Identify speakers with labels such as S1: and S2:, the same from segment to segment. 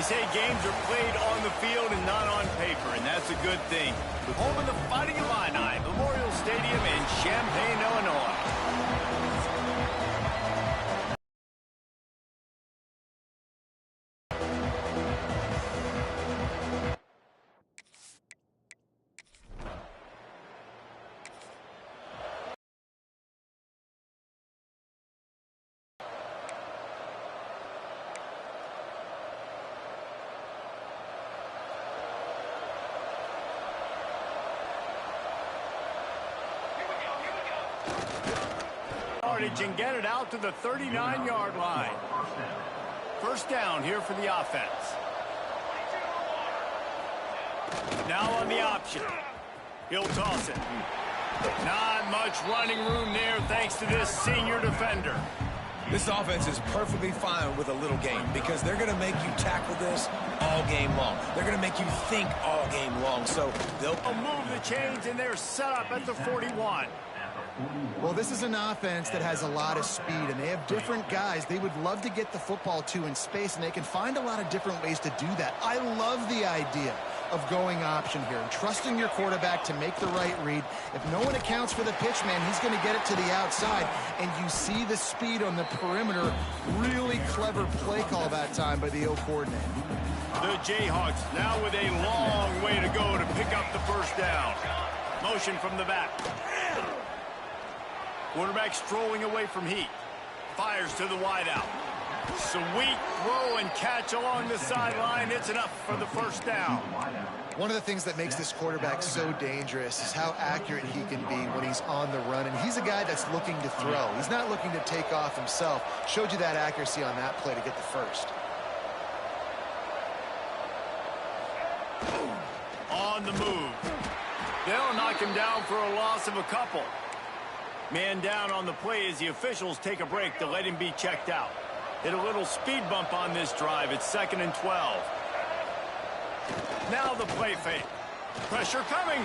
S1: They say games are played on the field and not on paper, and that's a good thing. With home of the Fighting Illini, Memorial Stadium in Champaign, Illinois. And get it out to the 39-yard line. First down here for the offense. Now on the option. He'll toss it. Not much running room there thanks to this senior defender.
S2: This offense is perfectly fine with a little game because they're going to make you tackle this all game long. They're going to make you think all game long. So they'll
S1: move the chains, and they're set up at the 41.
S3: Well, this is an offense that has a lot of speed, and they have different guys they would love to get the football to in space, and they can find a lot of different ways to do that. I love the idea of going option here and trusting your quarterback to make the right read. If no one accounts for the pitch, man, he's going to get it to the outside, and you see the speed on the perimeter. Really clever play call that time by the O coordinator.
S1: The Jayhawks now with a long way to go to pick up the first down. Motion from the back. Quarterback strolling away from heat. Fires to the wideout. Sweet throw and catch along the sideline. It's enough for the first down.
S3: One of the things that makes this quarterback so dangerous is how accurate he can be when he's on the run. And he's a guy that's looking to throw. He's not looking to take off himself. Showed you that accuracy on that play to get the first.
S1: On the move. They'll knock him down for a loss of a couple. Man down on the play as the officials take a break to let him be checked out. Hit a little speed bump on this drive. It's 2nd and 12. Now the play fake. Pressure coming.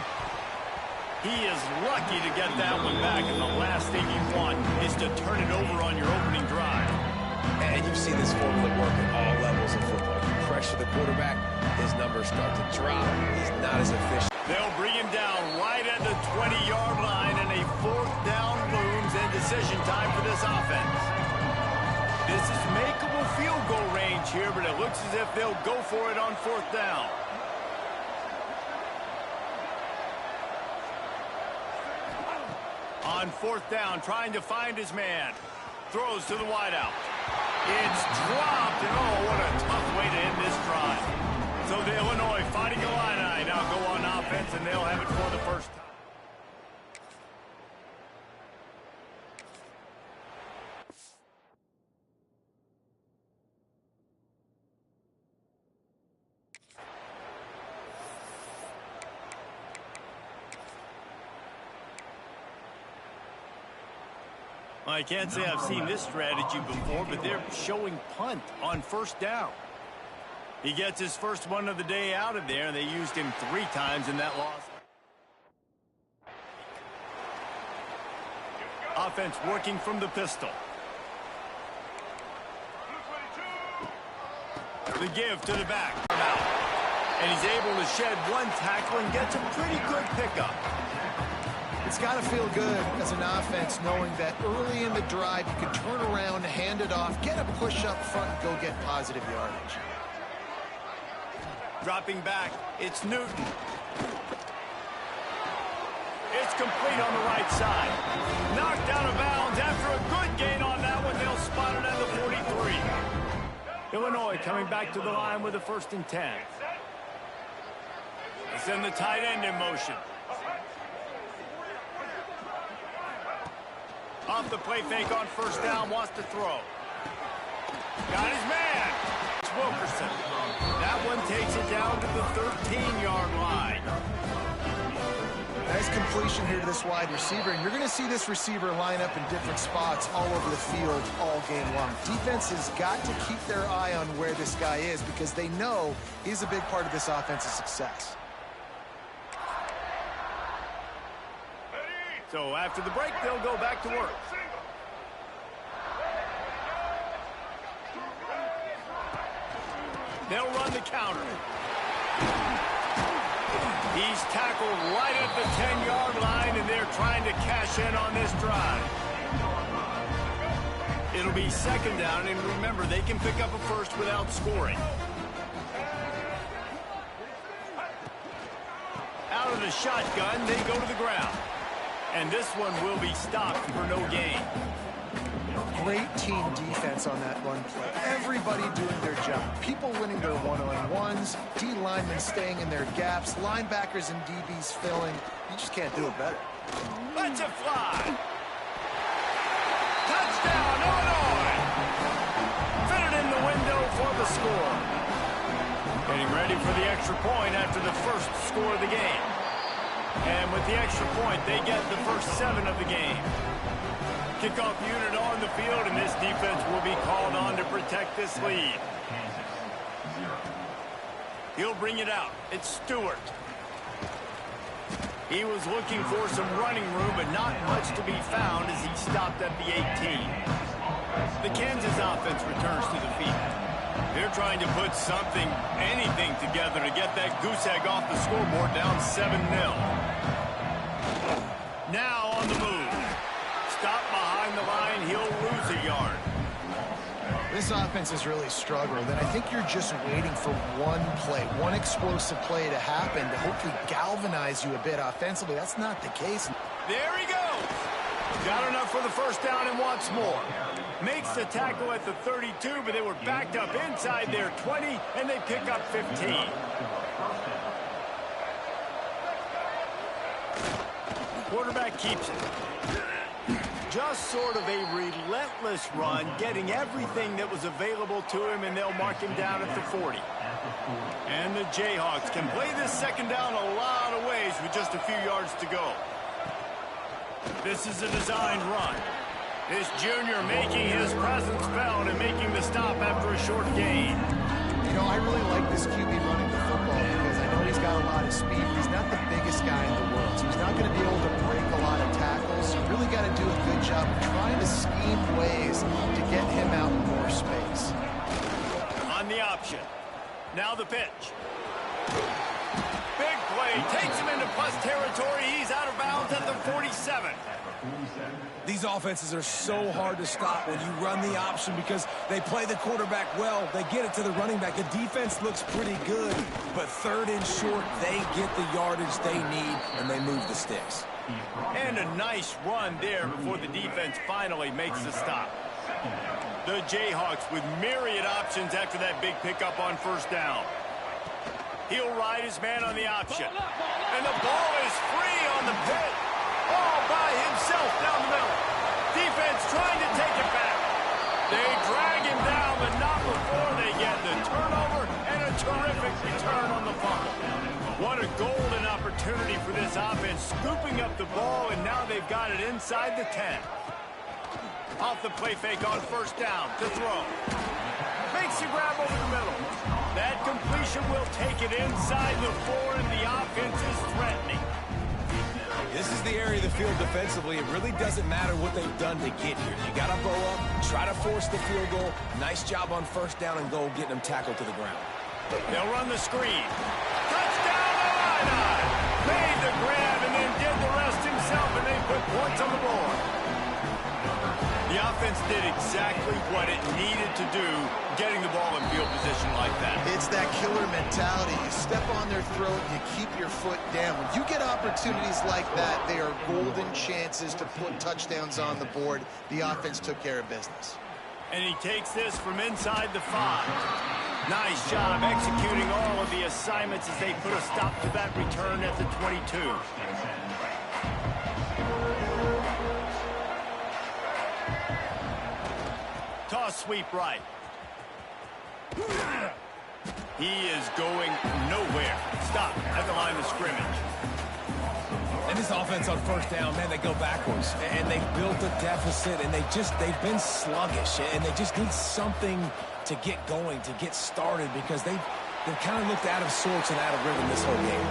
S1: He is lucky to get that one back, and the last thing you want is to turn it over on your opening drive.
S2: And you've seen this formula work at all levels of football. You pressure the quarterback, his numbers start to drop. He's not as efficient.
S1: They'll bring him down right at the 20-yard line, and a 4th down looms, and decision time for this offense. This is makeable field goal range here, but it looks as if they'll go for it on 4th down. On 4th down, trying to find his man. Throws to the wideout. It's dropped, and oh, what a tough way to end this drive. So the Illinois Fighting Illini now go on offense, and they'll have it for the first time. I can't say I've seen this strategy before, but they're showing punt on 1st down. He gets his first one of the day out of there, and they used him 3 times in that loss. Offense working from the pistol. The give to the back. And he's able to shed one tackle and gets a pretty good pickup.
S3: It's got to feel good as an offense knowing that early in the drive you can turn around, hand it off, get a push up front, and go get positive yardage.
S1: Dropping back, it's Newton. It's complete on the right side. Knocked out of bounds after a good gain on that one. They'll spot it at the 43. Illinois coming back to the line with a 1st and 10. They send the tight end in motion. Off the play fake on 1st down, wants to throw. Got his man. It's Wilkerson. That one takes it down to the 13-yard line.
S3: Nice completion here to this wide receiver, and you're going to see this receiver line up in different spots all over the field all game long. Defense has got to keep their eye on where this guy is because they know he's a big part of this offense's success.
S1: So after the break, they'll go back to work. They'll run the counter. He's tackled right at the 10-yard line, and they're trying to cash in on this drive. It'll be second down, and remember, they can pick up a first without scoring. Out of the shotgun, they go to the ground. And this one will be stopped for no gain.
S3: Great team defense on that run play. Everybody doing their job. People winning their one-on-ones, D linemen staying in their gaps, linebackers and DBs filling. You just can't do it better.
S1: Let's it fly. Touchdown, Illinois. Fitted in the window for the score. Getting ready for the extra point after the first score of the game. And with the extra point, they get the first 7 of the game. Kickoff unit on the field, and this defense will be called on to protect this lead. He'll bring it out. It's Stewart. He was looking for some running room, but not much to be found as he stopped at the 18. The Kansas offense returns to the field. They're trying to put something, anything together to get that goose egg off the scoreboard down 7-0. Now on the move. Stop behind the line, he'll lose a yard.
S3: This offense has really struggled, and I think you're just waiting for one play, one explosive play to happen to hopefully galvanize you a bit offensively. That's not the case.
S1: There he goes. Got enough for the first down and wants more. Makes the tackle at the 32, but they were backed up inside their 20, and they pick up 15. Quarterback keeps it. Just sort of a relentless run, getting everything that was available to him, and they'll mark him down at the 40. And the Jayhawks can play this second down a lot of ways with just a few yards to go. This is a designed run. This junior making his presence felt and making the stop after a short gain.
S3: You know, I really like this QB running the football because I know he's got a lot of speed. He's not the biggest guy in the world, so he's not going to be able to break a lot of tackles. You really got to do a good job of trying to scheme ways to get him out in more space.
S1: On the option. Now the pitch. Big play. Takes him into plus territory. He's out of bounds at the 47.
S2: These offenses are so hard to stop when you run the option because they play the quarterback well. They get it to the running back. The defense looks pretty good, but third and short, they get the yardage they need, and they move the sticks.
S1: And a nice run there before the defense finally makes the stop. The Jayhawks with myriad options after that big pickup on first down. He'll ride his man on the option. And the ball is free on the pitch. All by himself down the middle. Defense trying to take it back. They drag him down, but not before they get the turnover and a terrific return on the fumble. What a golden opportunity for this offense, scooping up the ball, and now they've got it inside the 10. Off the play fake on first down to throw. Makes the grab over the middle. That completion will take it inside the 4, and the offense is threatening.
S2: This is the area of the field defensively. It really doesn't matter what they've done to get here. You got to bow up, try to force the field goal. Nice job on first down and goal getting them tackled to the ground.
S1: They'll run the screen. Touchdown, Illini! Made the grab and then did the rest himself, and they put points on the board. The offense did exactly what it needed to do, getting the ball in field position like that.
S3: It's that killer mentality. You step on their throat, you keep your foot down. When you get opportunities like that, they are golden chances to put touchdowns on the board. The offense took care of business.
S1: And he takes this from inside the 5. Nice job executing all of the assignments as they put a stop to that return at the 22. Toss sweep right. He is going nowhere. Stop at the line of scrimmage.
S2: And this offense on first down, man, they go backwards. And they've built a deficit, and they've been sluggish. And they just need something to get going, to get started, because they've kind of looked out of sorts and out of rhythm this whole game.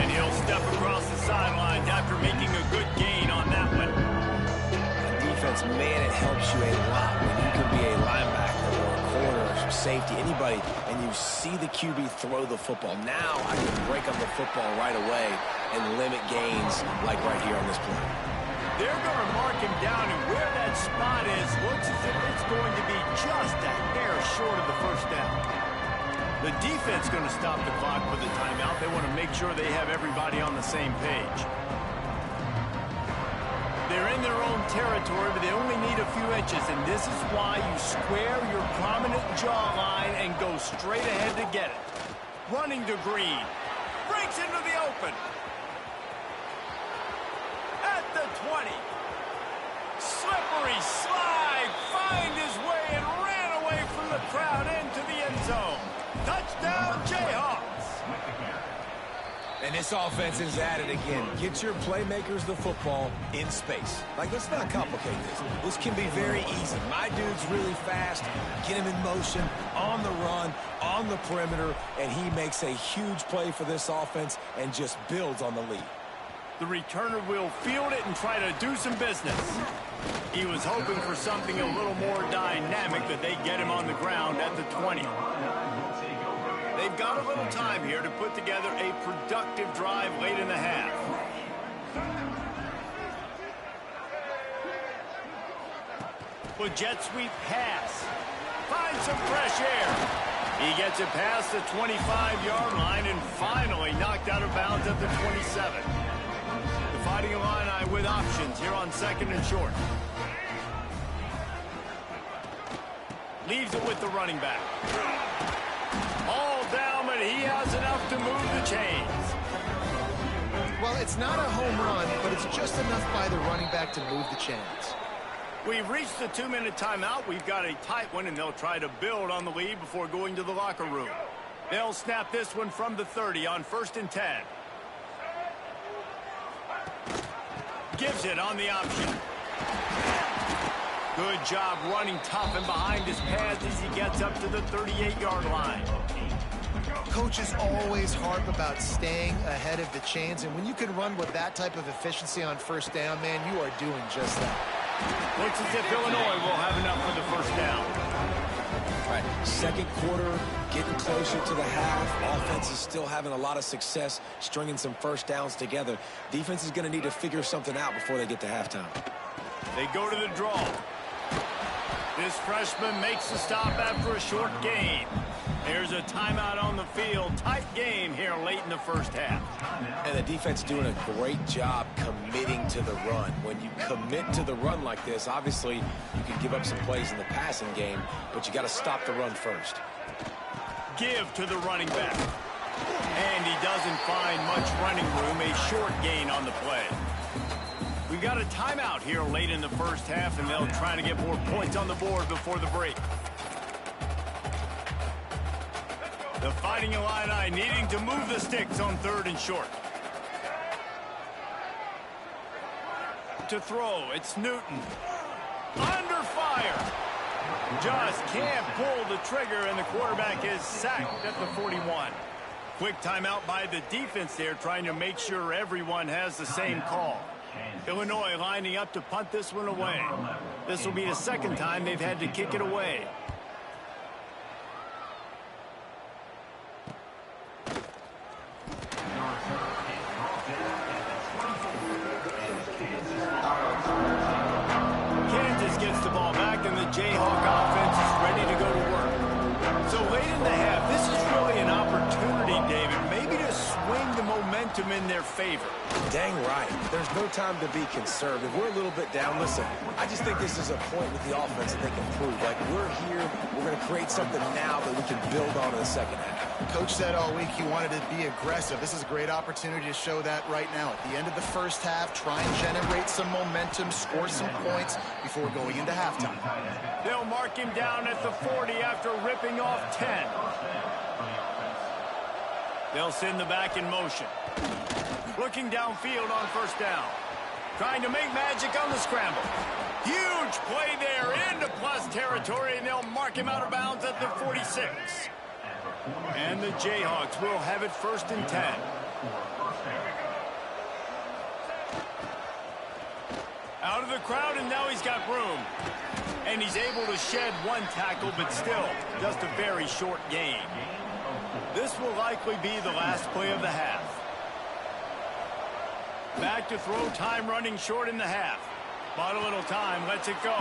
S1: And he'll step across the sidelines after making a good gain on that one.
S2: Defense, man, it helps you a lot when you can be a linebacker or a corner, safety, anybody, and you see the QB throw the football. Now I can break up the football right away and limit gains like right here on this play.
S1: They're going to mark him down, and where that spot is looks as if it's going to be just a hair short of the first down. The defense going to stop the clock with a timeout. They want to make sure they have everybody on the same page. They're in their own territory, but they only need a few inches, and this is why you square your prominent jawline and go straight ahead to get it. Running to Green. Breaks into the open. At the 20. Slippery slide. Find his way and ran away from the crowd into the end zone. Touchdown, Jayhawks.
S2: And this offense is at it again. Get your playmakers the football in space. Like, let's not complicate this. This can be very easy. My dude's really fast. Get him in motion, on the run, on the perimeter, and he makes a huge play for this offense and just builds on the lead.
S1: The returner will field it and try to do some business. He was hoping for something a little more dynamic, that they get him on the ground at the 20. They've got a little time here to put together a productive drive late in the half. With jet sweep pass. Finds some fresh air. He gets it past the 25-yard line and finally knocked out of bounds at the 27. The Fighting Illini with options here on 2nd and short. Leaves it with the running back. All down, but he has enough to move the chains.
S3: Well, it's not a home run, but it's just enough by the running back to move the chains.
S1: We've reached the 2-minute timeout. We've got a tight one, and they'll try to build on the lead before going to the locker room. They'll snap this one from the 30 on 1st and 10. Gives it on the option. Good job running tough and behind his pads as he gets up to the 38-yard line.
S3: Coaches always harp about staying ahead of the chains, and when you can run with that type of efficiency on 1st down, man, you are doing just that.
S1: Looks as if Illinois will have enough for the 1st down.
S2: All right, 2nd quarter, getting closer to the half. Offense is still having a lot of success stringing some 1st downs together. Defense is going to need to figure something out before they get to halftime.
S1: They go to the draw. This freshman makes the stop after a short gain. There's a timeout on the field. Tight game here late in the 1st half.
S2: And the defense doing a great job committing to the run. When you commit to the run like this, obviously you can give up some plays in the passing game, but you got to stop the run first.
S1: Give to the running back. And he doesn't find much running room. A short gain on the play. We got a timeout here late in the 1st half, and they'll try to get more points on the board before the break. The Fighting Illini needing to move the sticks on 3rd and short. To throw, it's Newton. Under fire. Just can't pull the trigger, and the quarterback is sacked at the 41. Quick timeout by the defense there, trying to make sure everyone has the same call. Illinois lining up to punt this one away. This will be the 2nd time they've had to kick it away. Kansas gets the ball back, and the Jayhawk offense is ready to go to work. So late in the half, this is really an opportunity, David, maybe to swing the momentum in their favor.
S2: Dang right. There's no time to be concerned. If we're a little bit down, listen, I just think this is a point with the offense that they can prove. Like, we're here, we're going to create something now that we can build on in the 2nd half.
S3: Coach said all week he wanted to be aggressive. This is a great opportunity to show that right now. At the end of the 1st half, try and generate some momentum, score some points before going into halftime.
S1: They'll mark him down at the 40 after ripping off 10. They'll send the back in motion. Looking downfield on 1st down. Trying to make magic on the scramble. Huge play there into plus territory, and they'll mark him out of bounds at the 46. And the Jayhawks will have it 1st and 10. Out of the crowd, and now he's got room. And he's able to shed one tackle, but still, just a very short gain. This will likely be the last play of the half. Back to throw, time running short in the half. Bought a little time, lets it go.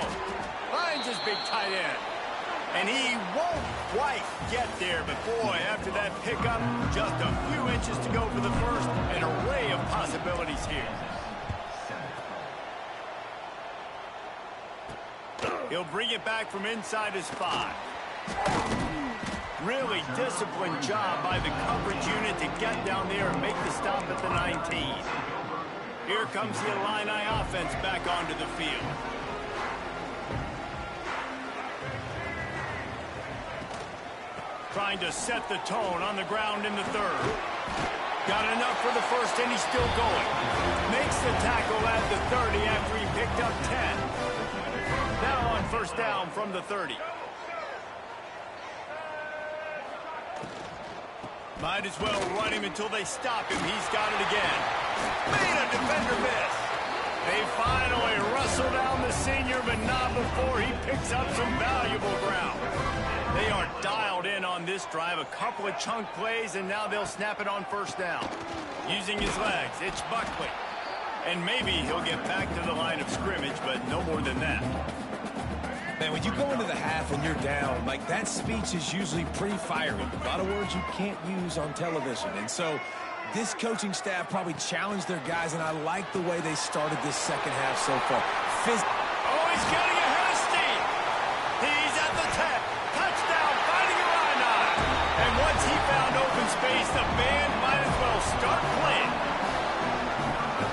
S1: Finds his big tight end. And he won't quite get there, but boy, after that pickup, just a few inches to go for the first. An array of possibilities here. He'll bring it back from inside his 5. Really disciplined job by the coverage unit to get down there and make the stop at the 19. Here comes the Illini offense back onto the field. Trying to set the tone on the ground in the 3rd. Got enough for the first, and he's still going. Makes the tackle at the 30 after he picked up 10. Now on first down from the 30. Might as well run him until they stop him. He's got it again. Made a defender miss. They finally wrestle down the senior, but not before he picks up some valuable ground. They are dialed in on this drive. A couple of chunk plays, and now they'll snap it on first down. Using his legs, it's Buckley. And maybe he'll get back to the line of scrimmage, but no more than that.
S2: Man, when you go into the half and you're down, like, that speech is usually pretty fiery. A lot of words you can't use on television. And so this coaching staff probably challenged their guys, and I like the way they started this second half so far.
S1: Oh, he's getting ahead of steam. He's at the 10. Touchdown, finding a line on it. And once he found open space, the band might as well start playing.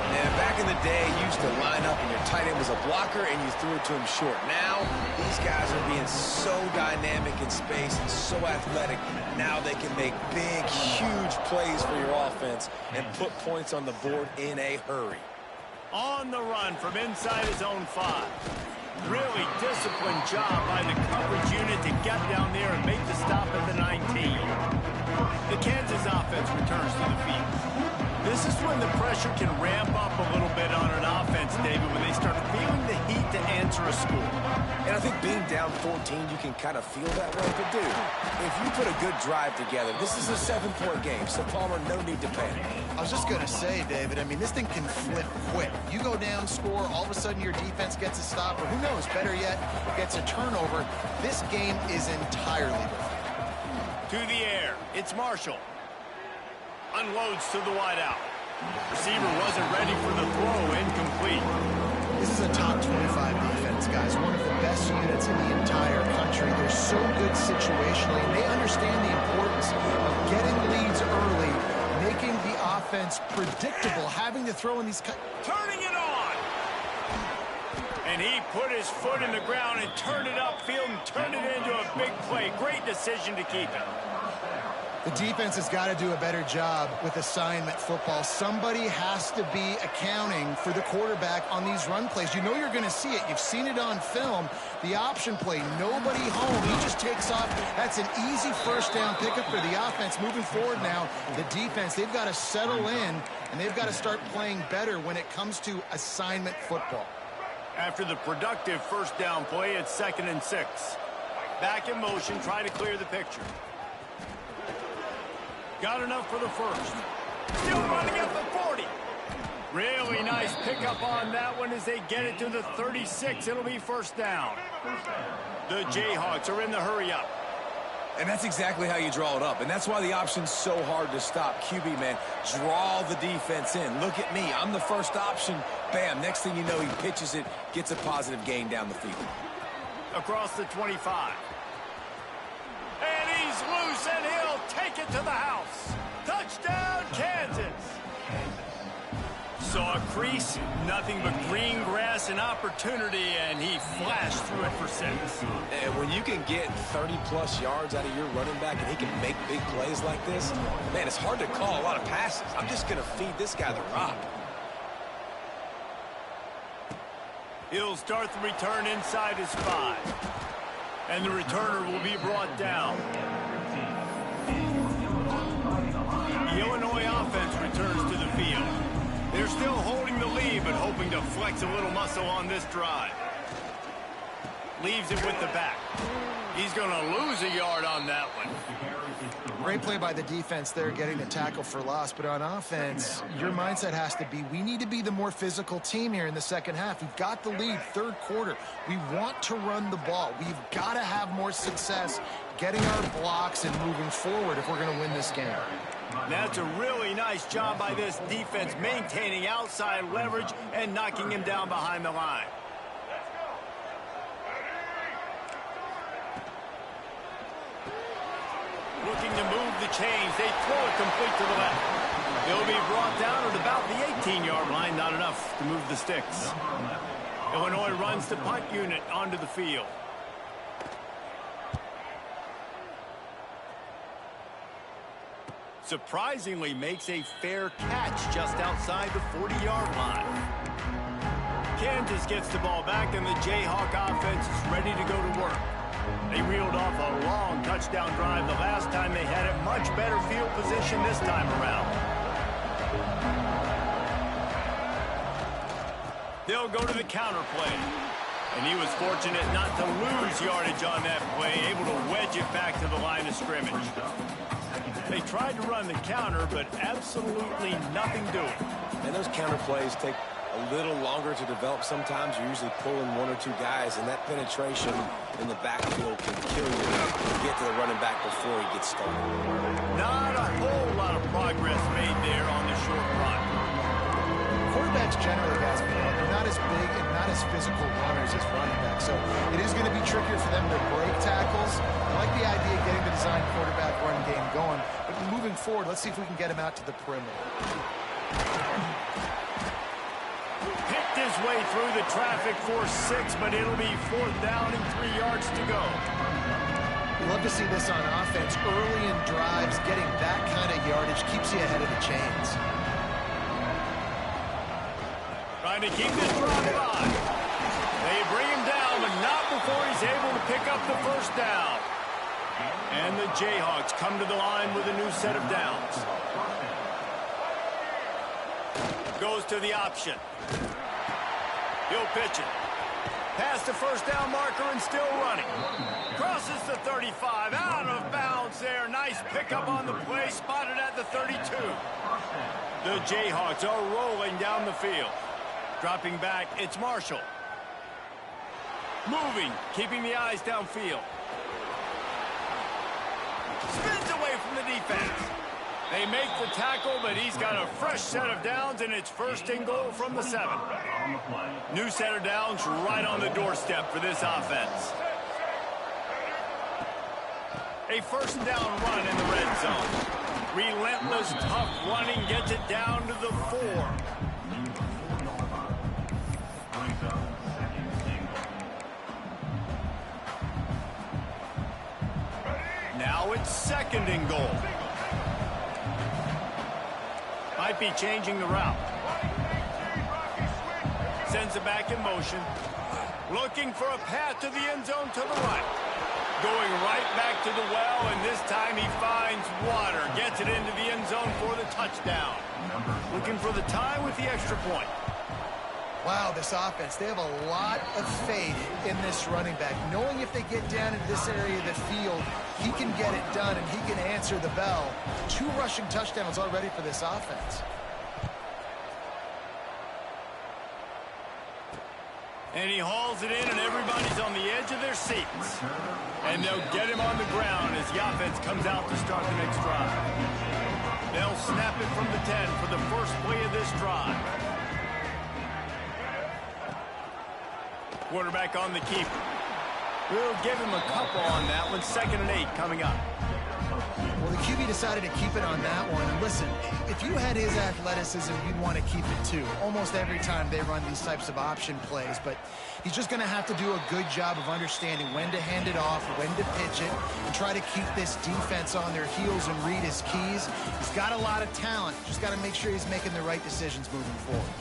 S2: Yeah, back in the day, you used to line up and your tight end was a blocker and you threw it to him short. Now, these guys are being so dynamic in space and so athletic. Now they can make big, huge plays for your offense and put points on the board in a hurry.
S1: On the run from inside his own 5. Really disciplined job by the coverage unit to get down there and make the stop at the 19. The Kansas offense returns to the field. This is when the pressure can ramp up a little bit on an offense, David, when they start feeling the heat to answer a score.
S2: And I think being down 14, you can kind of feel that way. But, dude, if you put a good drive together, this is a 7-point game, so Palmer, no need to panic.
S3: I was just going to say, David, I mean, this thing can flip quick. You go down, score, all of a sudden your defense gets a stop, or who knows, better yet, gets a turnover. This game is entirely different.
S1: To the air, it's Marshall. Unloads to the wideout. Receiver wasn't ready for the throw, incomplete.
S3: This is a top 25 defense, guys. One of the best units in the entire country. They're so good situationally, and they understand the importance of getting leads early, making the offense predictable, having to throw in these...
S1: Turning it on! And he put his foot in the ground and turned it upfield and turned it into a big play. Great decision to keep it.
S3: The defense has got to do a better job with assignment football. Somebody has to be accounting for the quarterback on these run plays. You know you're going to see it. You've seen it on film. The option play, nobody home. He just takes off. That's an easy first down pickup for the offense. Moving forward now, the defense, they've got to settle in, and they've got to start playing better when it comes to assignment football.
S1: After the productive first down play, it's 2nd and 6. Back in motion, try to clear the picture. Got enough for the first. Still running at the 40. Really nice pickup on that one as they get it to the 36. It'll be first down. The Jayhawks are in the hurry up.
S2: And that's exactly how you draw it up. And that's why the option's so hard to stop. QB, man, draw the defense in. Look at me. I'm the first option. Bam. Next thing you know, he pitches it, gets a positive gain down the field.
S1: Across the 25. And he's loose, and he'll take it to the house. Touchdown, Kansas. Saw a crease, nothing but green grass and opportunity, and he flashed through it for 6.
S2: And when you can get 30-plus yards out of your running back and he can make big plays like this, man, it's hard to call a lot of passes. I'm just going to feed this guy the rock.
S1: He'll start the return inside his 5. And the returner will be brought down. The Illinois offense returns to the field. They're still holding the lead, but hoping to flex a little muscle on this drive. Leaves it with the back. He's going to lose a yard on that one.
S3: Great play by the defense there, getting the tackle for loss. But on offense, your mindset has to be, we need to be the more physical team here in the second half. We've got the lead, third quarter. We want to run the ball. We've got to have more success getting our blocks and moving forward if we're going to win this game.
S1: That's a really nice job by this defense, maintaining outside leverage and knocking him down behind the line. Looking to move the chains. They throw it complete to the left. They'll be brought down at about the 18-yard line. Not enough to move the sticks. Illinois runs the punt unit onto the field. Surprisingly makes a fair catch just outside the 40-yard line. Kansas gets the ball back, and the Jayhawk offense is ready to go to work. They reeled off a long touchdown drive the last time they had it. Much better field position this time around. They'll go to the counter play. And he was fortunate not to lose yardage on that play, able to wedge it back to the line of scrimmage. They tried to run the counter, but absolutely nothing doing.
S2: And those counter plays take a little longer to develop sometimes. You're usually pulling one or two guys, and that penetration in the backfield can kill you to get to the running back before he gets started.
S1: Not a whole lot of progress made there on the short run.
S3: Quarterbacks generally, guys, they're not as big and not as physical runners as running backs, so it is going to be trickier for them to break tackles. I like the idea of getting the design quarterback run game going, but moving forward, let's see if we can get him out to the perimeter.
S1: Picked his way through the traffic for 6, but it'll be 4th down and 3 yards to go.
S3: Love to see this on offense. Early in drives, getting that kind of yardage keeps you ahead of the chains.
S1: Trying to keep this drive alive. They bring him down, but not before he's able to pick up the first down. And the Jayhawks come to the line with a new set of downs. Goes to the option. He'll pitch it. Past the first down marker and still running. Crosses the 35. Out of bounds there. Nice pickup on the play. Spotted at the 32. The Jayhawks are rolling down the field. Dropping back, it's Marshall. Moving, keeping the eyes downfield. Spins away from the defense. They make the tackle, but he's got a fresh set of downs, and it's 1st and goal from the 7. New set of downs right on the doorstep for this offense. A 1st down run in the red zone. Relentless, tough running gets it down to the 4. Now it's 2nd and goal. Might be changing the route. Sends it back in motion. Looking for a path to the end zone to the right. Going right back to the well, and this time he finds water. Gets it into the end zone for the touchdown. Looking for the tie with the extra point.
S3: Wow, this offense, they have a lot of faith in this running back. Knowing if they get down into this area of the field, he can get it done and he can answer the bell. 2 rushing touchdowns already for this offense.
S1: And he hauls it in, and everybody's on the edge of their seats. And they'll get him on the ground as the offense comes out to start the next drive. They'll snap it from the 10 for the first play of this drive. Quarterback on the keeper. We'll give him a couple on that one. 2nd and 8 coming up.
S3: Well, the QB decided to keep it on that one. And listen, if you had his athleticism, you'd want to keep it too. Almost every time they run these types of option plays. But he's just going to have to do a good job of understanding when to hand it off, when to pitch it, and try to keep this defense on their heels and read his keys. He's got a lot of talent. Just got to make sure he's making the right decisions moving forward.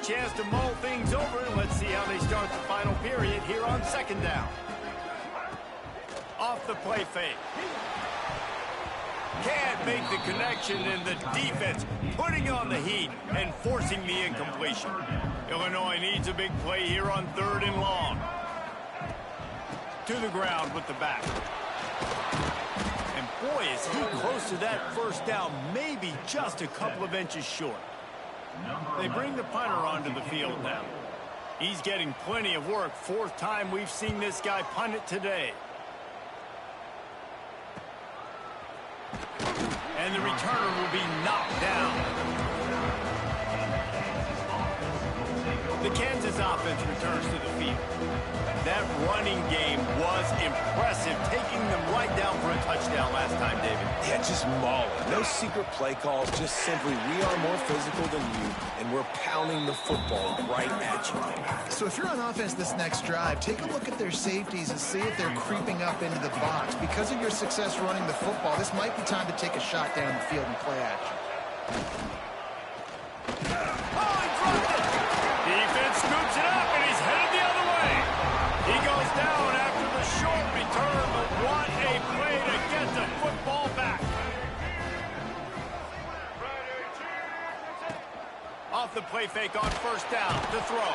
S1: Chance to mull things over, and let's see how they start the final period here on 2nd down. Off the play fake. Can't make the connection, and the defense putting on the heat and forcing the incompletion. Illinois needs a big play here on 3rd and long. To the ground with the back. And boy, is he close to that first down, maybe just a couple of inches short. They bring the punter onto the field now. He's getting plenty of work. 4th time we've seen this guy punt it today. And the returner will be knocked down. The Kansas offense returns to the field. That running game was impressive, taking them right down for a touchdown last time, David.
S2: Yeah, just mauling. No secret play calls, just simply we are more physical than you, and we're pounding the football right at you.
S3: So if you're on offense this next drive, take a look at their safeties and see if they're creeping up into the box. Because of your success running the football, this might be time to take a shot down the field and play action.
S1: Oh, he dropped it! Defense scoops it up, and he's headed the other way. He goes down after the short return, but what a play to get the football back. Off the play fake on 1st down to throw.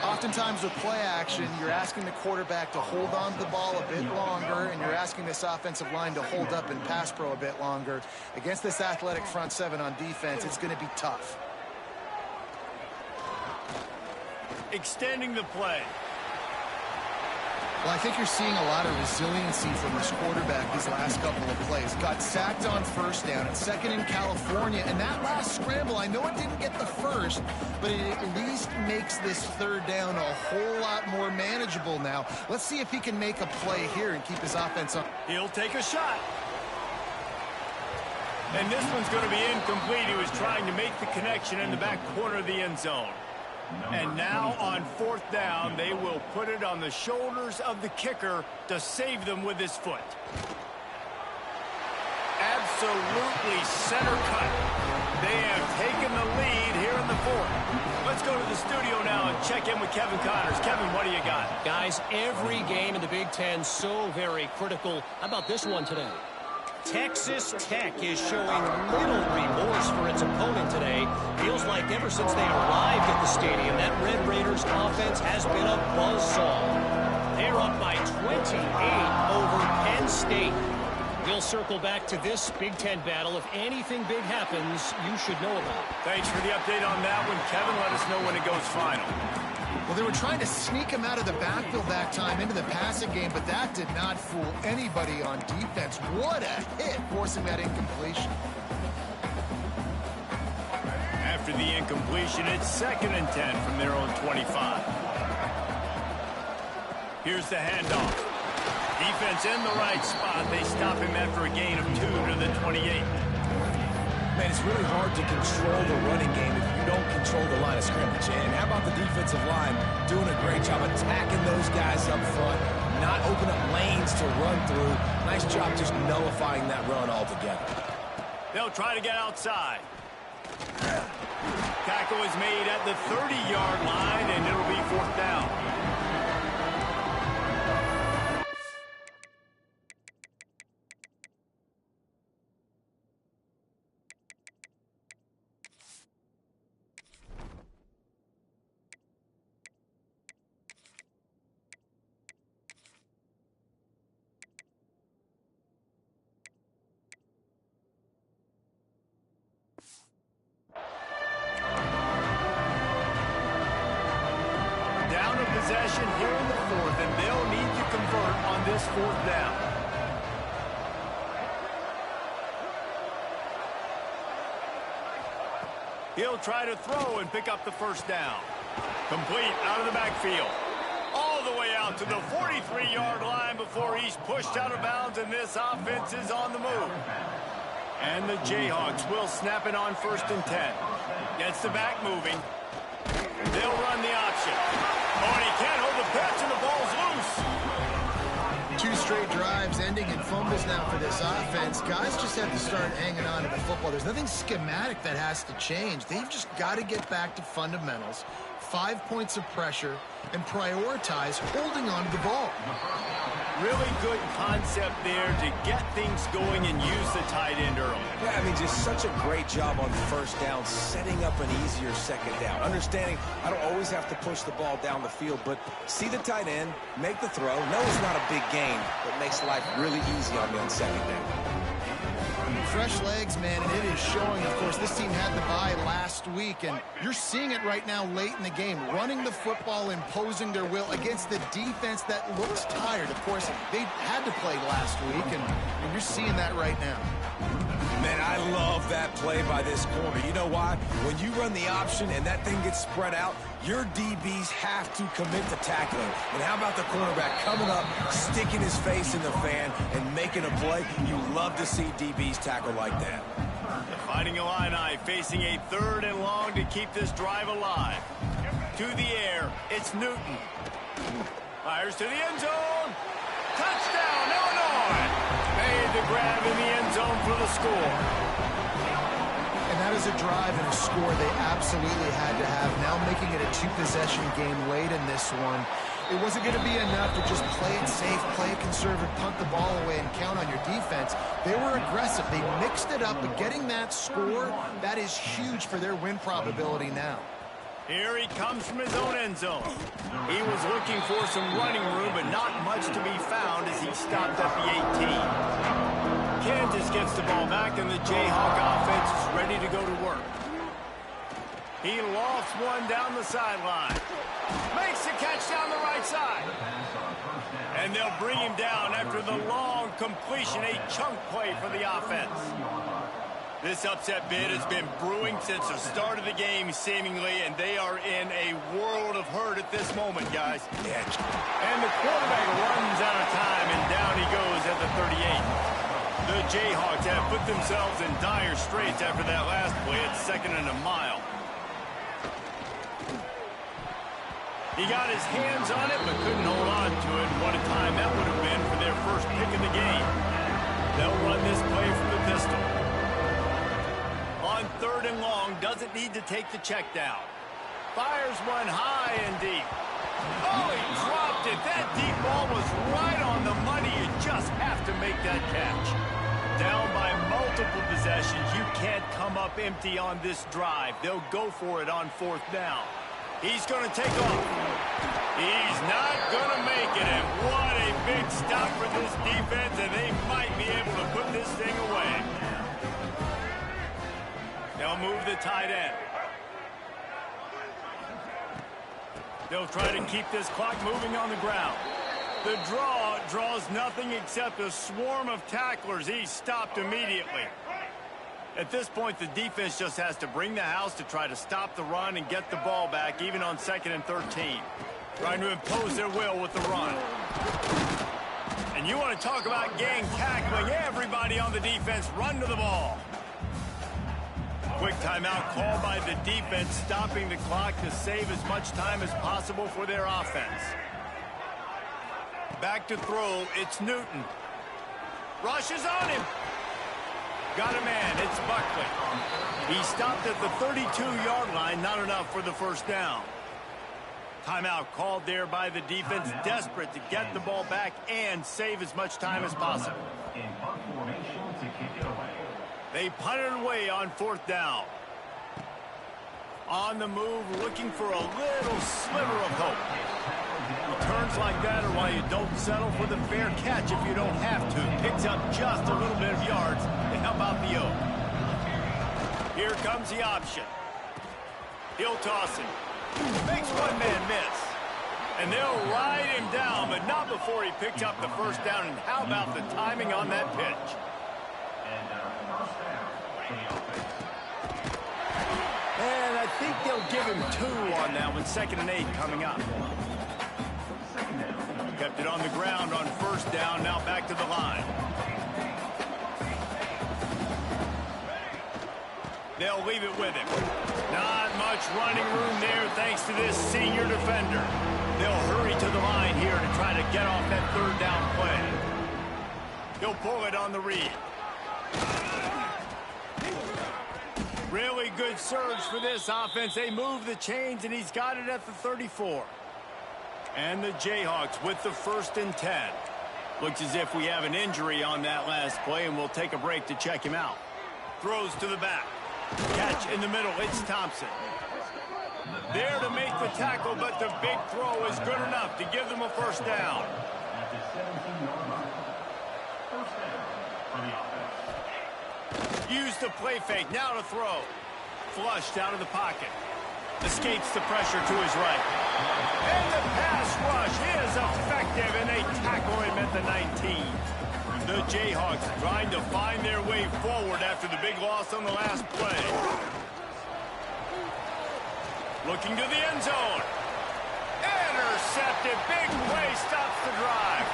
S3: Oftentimes with play action, you're asking the quarterback to hold on to the ball a bit longer, and you're asking this offensive line to hold up in pass pro a bit longer. Against this athletic front 7 on defense, it's going to be tough.
S1: Extending the play.
S3: Well, I think you're seeing a lot of resiliency from this quarterback these last couple of plays. Got sacked on 1st down and 2nd in California. And that last scramble, I know it didn't get the first, but it at least makes this 3rd down a whole lot more manageable now. Let's see if he can make a play here and keep his offense up.
S1: He'll take a shot. And this one's going to be incomplete. He was trying to make the connection in the back corner of the end zone. And now on 4th down, they will put it on the shoulders of the kicker to save them with his foot. Absolutely center cut. They have taken the lead here in the 4th. Let's go to the studio now and check in with Kevin Connors. Kevin, what do you got?
S4: Guys, every game in the Big Ten so very critical. How about this one today? Texas Tech is showing little remorse for its opponent today. Feels like ever since they arrived at the stadium, that Red Raiders offense has been a buzzsaw. They're up by 28 over Penn State. We'll circle back to this Big Ten battle. If anything big happens, you should know about it.
S1: Thanks for the update on that one, Kevin. Let us know when it goes final.
S3: Well, they were trying to sneak him out of the backfield that time into the passing game, but that did not fool anybody on defense. What a hit, forcing that incompletion.
S1: After the incompletion, it's 2nd and 10 from their own 25. Here's the handoff. Defense in the right spot. They stop him after a gain of 2 to the 28.
S2: Man, it's really hard to control the running game if you don't control the line of scrimmage. And how about the defensive line doing a great job attacking those guys up front, not open up lanes to run through. Nice job just nullifying that run altogether.
S1: They'll try to get outside. Tackle is made at the 30-yard line, and it'll be 4th down. Possession here in the 4th, and they'll need to convert on this 4th down. He'll try to throw and pick up the 1st down. Complete out of the backfield. All the way out to the 43-yard line before he's pushed out of bounds, and this offense is on the move. And the Jayhawks will snap it on 1st and 10. Gets the back moving. They'll run the option. Oh, and he can't hold the pitch, and the ball's loose.
S3: 2 straight drives ending in fumbles now for this offense. Guys just have to start hanging on to the football. There's nothing schematic that has to change. They've just got to get back to fundamentals, 5 points of pressure, and prioritize holding on to the ball.
S1: Really good concept there to get things going and use the tight end early.
S2: Yeah, I mean, just such a great job on first down, setting up an easier second down. Understanding I don't always have to push the ball down the field, but see the tight end, make the throw. No, it's not a big gain, but makes life really easy on me on second down.
S3: Fresh legs, man, and it is showing. Of course, this team had the bye last week, and you're seeing it right now late in the game. Running the football, imposing their will against the defense that looks tired. Of course, they had to play last week, and you're seeing that right now.
S2: Man, I love that play by this corner. You know why? When you run the option and that thing gets spread out, your DBs have to commit to tackling. And how about the cornerback coming up, sticking his face in the fan, and making a play? You love to see DBs tackle like that.
S1: The Fighting Illini facing a 3rd and long to keep this drive alive. To the air, it's Newton. Fires to the end zone. Touchdown, Illinois! Made the grab in the end zone for the score.
S3: And that is a drive and a score they absolutely had to have. Now making it a 2-possession game late in this one. It wasn't going to be enough to just play it safe, play it conservative, punt the ball away, and count on your defense. They were aggressive. They mixed it up, but getting that score, that is huge for their win probability now.
S1: Here he comes from his own end zone. He was looking for some running room, but not much to be found as he stopped at the 18. Kansas gets the ball back, and the Jayhawk offense is ready to go to work. He lofts one down the sideline. Makes the catch down the right side. And they'll bring him down after the long completion, a chunk play for the offense. This upset bid has been brewing since the start of the game, seemingly, and they are in a world of hurt at this moment, guys. And the quarterback runs out of time, and down he goes at the 38. The Jayhawks have put themselves in dire straits after that last play at 2nd and a mile. He got his hands on it, but couldn't hold on to it. What a time that would have been for their first pick of the game. They'll run this play from the pistol. On 3rd and long, doesn't need to take the check down. Fires one high and deep. Oh, he dropped it. That deep ball was right on the money. You just have to make that catch. Down by multiple possessions. You can't come up empty on this drive. They'll go for it on 4th down. He's going to take off. He's not going to make it. And what a big stop for this defense, and they might be able to put this thing away. They'll move the tight end. They'll try to keep this clock moving on the ground. The draw draws nothing except a swarm of tacklers. He's stopped immediately. At this point, the defense just has to bring the house to try to stop the run and get the ball back, even on 2nd and 13. Trying to impose their will with the run. And you want to talk about gang tackling. Everybody on the defense run to the ball. Quick timeout called by the defense, stopping the clock to save as much time as possible for their offense. Back to throw, it's Newton. Rushes on him. Got a man, it's Buckley. He stopped at the 32-yard line, not enough for the first down. Timeout called there by the defense, desperate to get the ball back and save as much time as possible. They punted away on 4th down. On the move, looking for a little sliver of hope. Returns like that are why you don't settle for the fair catch if you don't have to. Picks up just a little bit of yards to help out the Oak. Here comes the option. He'll toss him. Makes one man miss. And they'll ride him down, but not before he picks up the first down. And how about the timing on that pitch? And I think they'll give him 2 on that one. 2nd and 8 coming up. Kept it on the ground on 1st down. Now back to the line. They'll leave it with him. Not much running room there thanks to this senior defender. They'll hurry to the line here to try to get off that 3rd down play. He'll pull it on the read. Really good surge for this offense. They move the chains, and he's got it at the 34. And the Jayhawks with the 1st and 10. Looks as if we have an injury on that last play, and we'll take a break to check him out. Throws to the back. Catch in the middle. It's Thompson. There to make the tackle, but the big throw is good enough to give them a first down. Use the play fake. Now to throw. Flushed out of the pocket. Escapes the pressure to his right. And the pass rush is effective, and they tackle him at the 19. The Jayhawks trying to find their way forward after the big loss on the last play. Looking to the end zone. Intercepted. Big play stops the drive.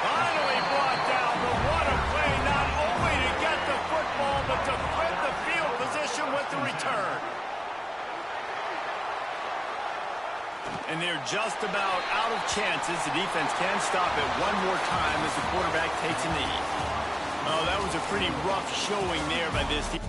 S1: Finally brought down, but what a play, not only to get the football, but to flip the field position with the return. And they're just about out of chances. The defense can stop it one more time as the quarterback takes a knee. Oh, that was a pretty rough showing there by this team.